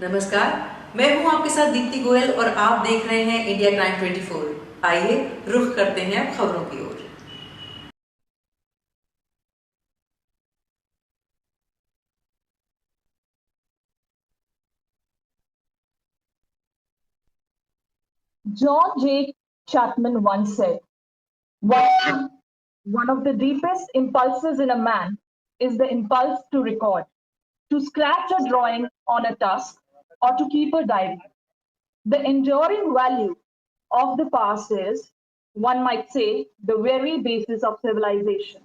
नमस्कार, मैं हूं आपके साथ दीप्ति गोयल और आप देख रहे हैं इंडिया क्राइम 24। आइए रुख करते हैं अब खबरों की ओर। John J. Chapman once said, one of the deepest impulses in a man is the impulse to record, to scratch a drawing on a tusk, or to keep a diary. The enduring value of the past is, one might say, the very basis of civilization.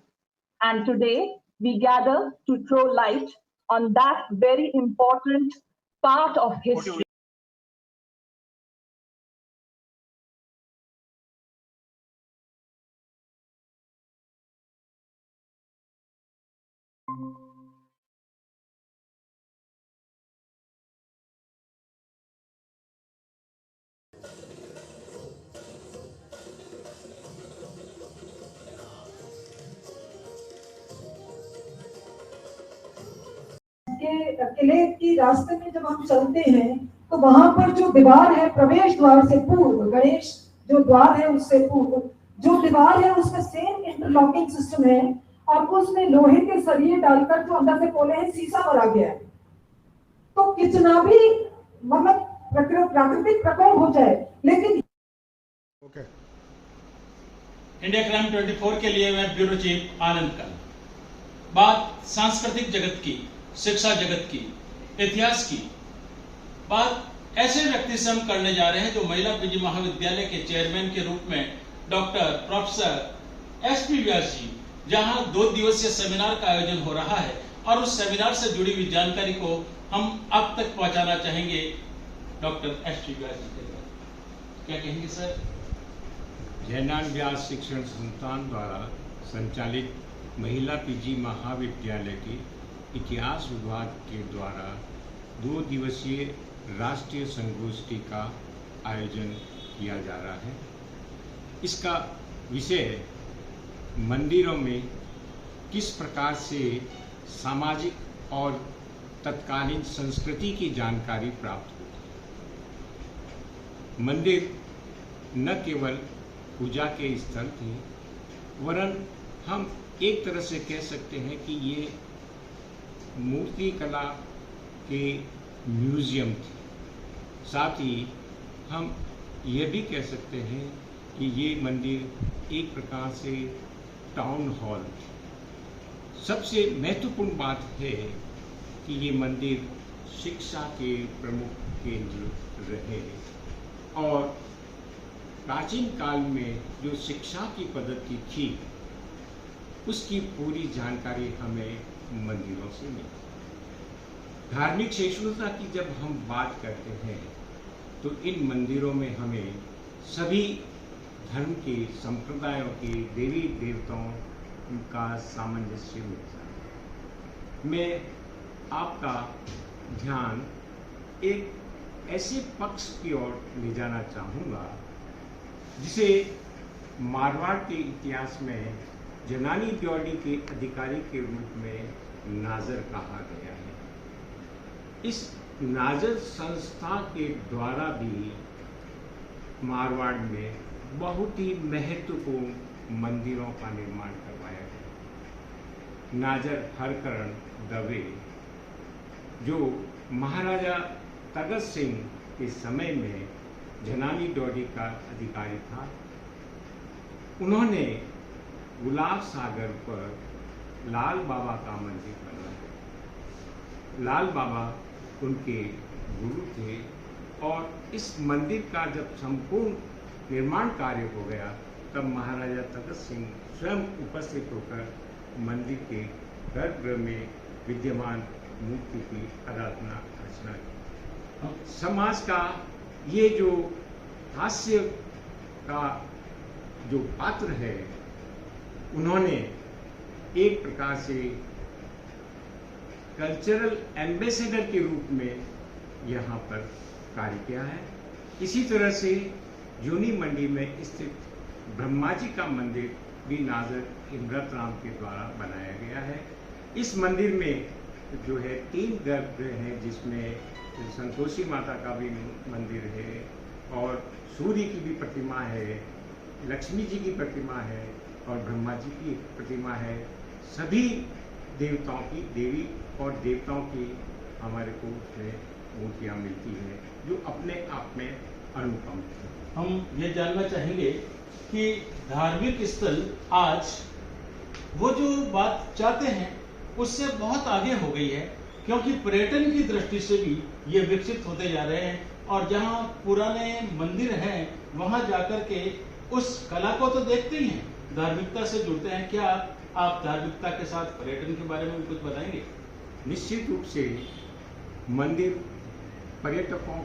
And today, we gather to throw light on that very important part of history. के किले की रास्ते में जब हम चलते हैं तो वहां पर जो दीवार है, प्रवेश द्वार से पूर्व, गणेश जो द्वार है उससे पूर्व जो दीवार है उसमें सेम इंटरलॉकिंग सिस्टम है और उसमें लोहे के सरिये डालकर जो अंदर से खोले हैं शीशा भरा गया है। तो कितना भी मतलब प्राकृतिक प्रकोप हो जाए, लेकिन इंडिया क्राइम 24 के लिए मैं ब्यूरो चीफ आनंद कल। बात सांस्कृतिक जगत की, शिक्षा जगत की, इतिहास की बात ऐसे व्यक्ति से हम करने जा रहे हैं जो महिला पीजी महाविद्यालय के चेयरमैन के रूप में डॉक्टर प्रोफेसर एसपी व्यास जी, जहां 2 दिवसीय सेमिनार का आयोजन हो रहा है और उस सेमिनार से जुड़ी हुई जानकारी को हम आप तक पहुंचाना चाहेंगे। डॉक्टर एसपी व्यास जी क्या कहेंगे सर? जयनान व्यास शिक्षण संस्थान द्वारा संचालित महिला पीजी महाविद्यालय के इतिहास विभाग के द्वारा 2 दिवसीय राष्ट्रीय संगोष्ठी का आयोजन किया जा रहा है। इसका विषय मंदिरों में किस प्रकार से सामाजिक और तत्कालीन संस्कृति की जानकारी प्राप्त होती है। मंदिर न केवल पूजा के स्थल थे, वरन हम एक तरह से कह सकते हैं कि ये मूर्ति कला के म्यूजियम थे। साथ ही हम ये भी कह सकते हैं कि ये मंदिर एक प्रकार से टाउन हॉल थे। सबसे महत्वपूर्ण बात है कि ये मंदिर शिक्षा के प्रमुख केंद्र रहे और प्राचीन काल में जो शिक्षा की पद्धति थी उसकी पूरी जानकारी हमें मंदिरों से मिली। धार्मिक सहिष्णुता की जब हम बात करते हैं तो इन मंदिरों में हमें सभी धर्म के संप्रदायों के देवी देवताओं का सामंजस्य मिलता है। मैं आपका ध्यान एक ऐसे पक्ष की ओर ले जाना चाहूँगा जिसे मारवाड़ के इतिहास में जनानी ड्योढ़ी के अधिकारी के रूप में नाजर कहा गया है। इस नाजर संस्था के द्वारा भी मारवाड़ में बहुत ही महत्वपूर्ण मंदिरों का निर्माण करवाया गया। नाजर हरकरण दवे जो महाराजा तगत सिंह के समय में जनानी ड्योढ़ी का अधिकारी था, उन्होंने गुलाब सागर पर लाल बाबा का मंदिर बनवाया। लाल बाबा उनके गुरु थे और इस मंदिर का जब संपूर्ण निर्माण कार्य हो गया तब महाराजा तगत सिंह स्वयं उपस्थित होकर मंदिर के गर्भगृह में विद्यमान मूर्ति की आराधना अर्चना की। समाज का ये जो हास्य का जो पात्र है, उन्होंने एक प्रकार से कल्चरल एम्बेसडर के रूप में यहाँ पर कार्य किया है। इसी तरह से जूनी मंडी में स्थित ब्रह्मा जी का मंदिर भी नाजर इमरत राम के द्वारा बनाया गया है। इस मंदिर में जो है 3 गर्भगृह हैं, जिसमें संतोषी माता का भी मंदिर है और सूर्य की भी प्रतिमा है, लक्ष्मी जी की प्रतिमा है और ब्रह्मा जी की प्रतिमा है। सभी देवताओं की, देवी और देवताओं की हमारे को उसमें मूर्तियाँ मिलती हैं जो अपने आप में अनुपम है। हम ये जानना चाहेंगे कि धार्मिक स्थल आज वो जो बात चाहते हैं उससे बहुत आगे हो गई है, क्योंकि पर्यटन की दृष्टि से भी ये विकसित होते जा रहे हैं और जहाँ पुराने मंदिर हैं वहाँ जाकर के उस कला को तो देखते ही हैं, धार्मिकता से जुड़ते हैं। क्या आप धार्मिकता के साथ पर्यटन के बारे में भी कुछ बताएंगे? निश्चित रूप से मंदिर पर्यटकों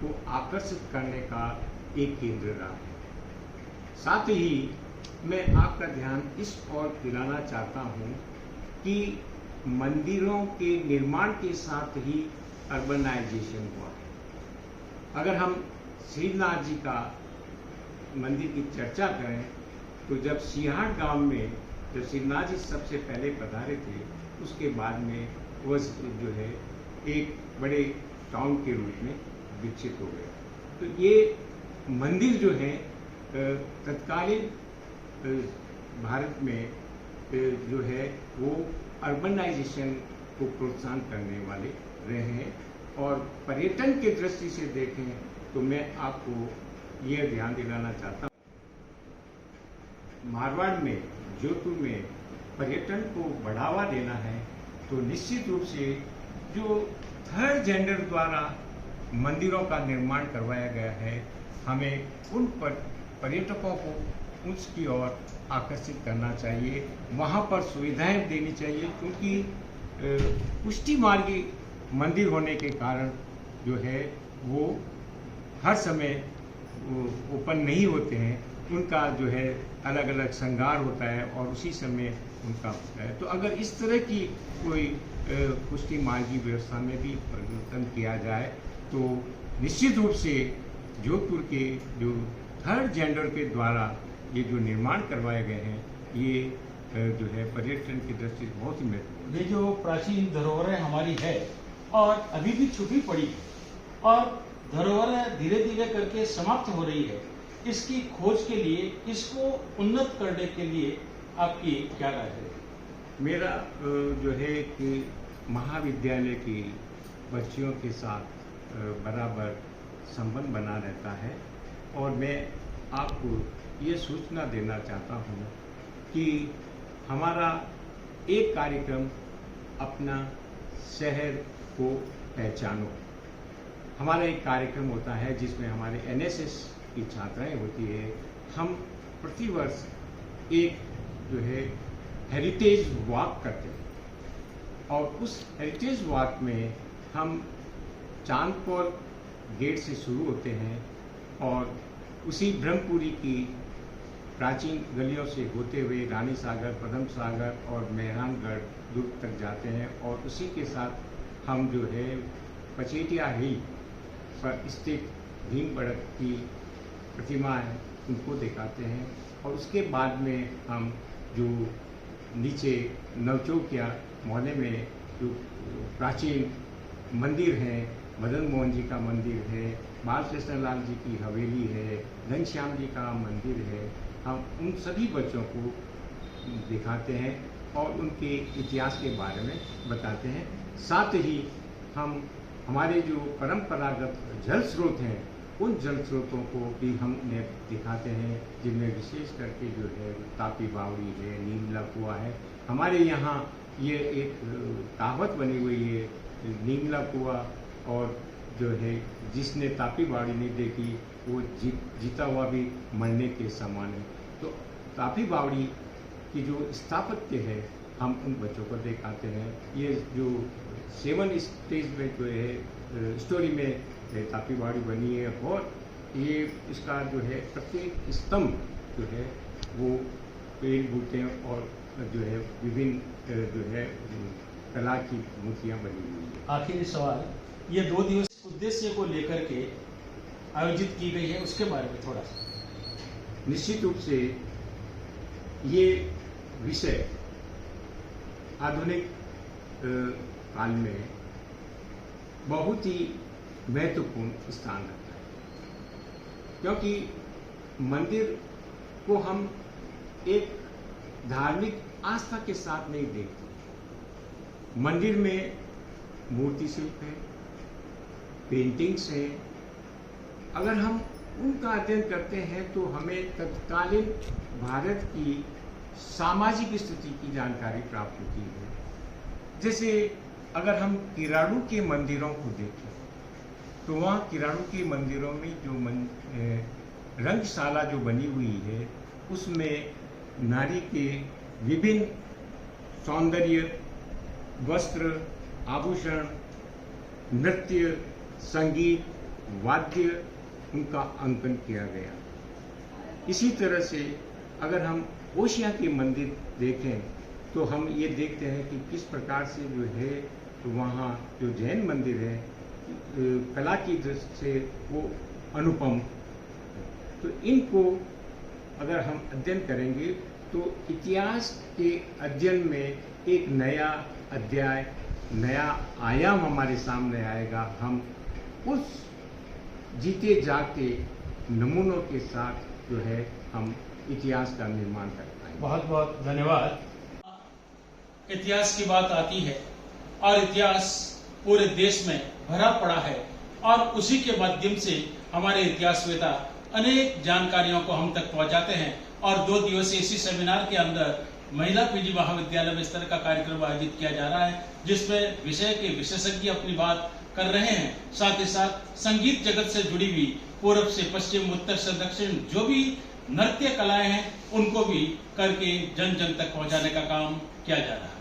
को आकर्षित करने का एक केंद्र रहा है। साथ ही मैं आपका ध्यान इस ओर दिलाना चाहता हूँ कि मंदिरों के निर्माण के साथ ही अर्बनाइजेशन हुआ है। अगर हम श्रीनाथ जी का मंदिर की चर्चा करें तो जब सिहाट गांव में जब श्रीनाथ जी सबसे पहले पधारे थे, उसके बाद में वह जो है एक बड़े टाउन के रूप में विकसित हो गया। तो ये मंदिर जो है तत्कालीन भारत में जो है वो अर्बनाइजेशन को प्रोत्साहन करने वाले रहे हैं। और पर्यटन की दृष्टि से देखें तो मैं आपको ये ध्यान दिलाना चाहता हूँ, मारवाड़ में, जोधपुर में पर्यटन को बढ़ावा देना है तो निश्चित रूप से जो थर्ड जेंडर द्वारा मंदिरों का निर्माण करवाया गया है, हमें उन पर पर्यटकों को उसकी ओर आकर्षित करना चाहिए, वहाँ पर सुविधाएं देनी चाहिए, क्योंकि पुष्टि मार्गी मंदिर होने के कारण जो है वो हर समय ओपन नहीं होते हैं, उनका जो है अलग अलग श्रृंगार होता है और उसी समय उनका होता है। तो अगर इस तरह की कोई पुष्टि मार्गी व्यवस्था में भी परिवर्तन किया जाए तो निश्चित रूप से जोधपुर के जो थर्ड जेंडर के द्वारा ये जो निर्माण करवाए गए हैं, ये जो है पर्यटन की दृष्टि से बहुत ही महत्वपूर्ण। ये जो प्राचीन धरोहरें हमारी है और अभी भी छुपी पड़ी और धरोहरें धीरे धीरे करके समाप्त हो रही है, इसकी खोज के लिए, इसको उन्नत करने के लिए आपकी क्या राय है? मेरा जो है कि महाविद्यालय की बच्चियों के साथ बराबर संबंध बना रहता है और मैं आपको ये सूचना देना चाहता हूँ कि हमारा एक कार्यक्रम अपना शहर को पहचानो, हमारा एक कार्यक्रम होता है जिसमें हमारे एनएसएस की छात्राएं होती है। हम प्रतिवर्ष एक जो है हेरिटेज वॉक करते हैं और उस हेरिटेज वॉक में हम चांदपुर गेट से शुरू होते हैं और उसी ब्रह्मपुरी की प्राचीन गलियों से होते हुए रानी सागर, पदम सागर और मेहरानगढ़ दुर्ग तक जाते हैं और उसी के साथ हम जो है पचेटिया हिल पर स्थित भीम बड़क की प्रतिमा है उनको दिखाते हैं और उसके बाद में हम जो नीचे नवचौकिया मोहल्ले में जो प्राचीन मंदिर हैं, मदन मोहन जी का मंदिर है, बाल कृष्ण लाल जी की हवेली है, घनश्याम जी का मंदिर है, हम उन सभी बच्चों को दिखाते हैं और उनके इतिहास के बारे में बताते हैं। साथ ही हम हमारे जो परंपरागत जल स्रोत हैं उन जल स्रोतों को भी हम दिखाते हैं, जिनमें विशेष करके जो है तापी बावड़ी है, नीमला कुआं है। हमारे यहाँ ये एक कहावत बनी हुई है, नीमला कुआं और जो है जिसने तापी बावड़ी नहीं देखी वो जीता हुआ भी मरने के समान है। तो तापी बावड़ी की जो स्थापत्य है हम उन बच्चों को दिखाते हैं। ये जो 7 स्टेज में जो है स्टोरी में तापी बावड़ी बनी है और ये इसका जो है प्रत्येक स्तंभ जो है वो पेड़ बूटे और जो है विभिन्न जो है कला की मूर्तियाँ बनी हुई है। आखिरी सवाल, ये 2 दिवस उद्देश्य को लेकर के आयोजित की गई है, उसके बारे में थोड़ा सा। निश्चित रूप से ये विषय आधुनिक काल में बहुत ही महत्वपूर्ण स्थान रखता है, क्योंकि मंदिर को हम एक धार्मिक आस्था के साथ नहीं देखते। मंदिर में मूर्ति शिल्प है, पेंटिंग्स है। अगर हम उनका अध्ययन करते हैं तो हमें तत्कालीन भारत की सामाजिक स्थिति की जानकारी प्राप्त होती है। जैसे अगर हम किराड़ू के मंदिरों को देखें तो वहाँ किराड़ू के मंदिरों में जो रंगशाला जो बनी हुई है उसमें नारी के विभिन्न सौंदर्य, वस्त्र, आभूषण, नृत्य, संगीत, वाद्य, उनका अंकन किया गया। इसी तरह से अगर हम ओशिया के मंदिर देखें तो हम ये देखते हैं कि किस प्रकार से जो है तो वहाँ जो जैन मंदिर है कला की दृष्टि से वो अनुपम। तो इनको अगर हम अध्ययन करेंगे तो इतिहास के अध्ययन में एक नया अध्याय, नया आयाम हमारे सामने आएगा। हम उस जीते जागते नमूनों के साथ जो है हम इतिहास का निर्माण कर पाएंगे। बहुत बहुत धन्यवाद। इतिहास की बात आती है और इतिहास पूरे देश में भरा पड़ा है और उसी के माध्यम से हमारे इतिहासवेता अनेक जानकारियों को हम तक पहुंचाते हैं। और 2 दिवसीय इसी सेमिनार के अंदर महिला पीजी महाविद्यालय में इस तरह का कार्यक्रम आयोजित किया जा रहा है जिसमें विषय के विशेषज्ञ अपनी बात कर रहे हैं। साथ ही साथ संगीत जगत से जुड़ी हुई पूर्व से पश्चिम, उत्तर से दक्षिण जो भी नृत्य कलाएं हैं उनको भी करके जन जन तक पहुंचाने का काम किया जा रहा है।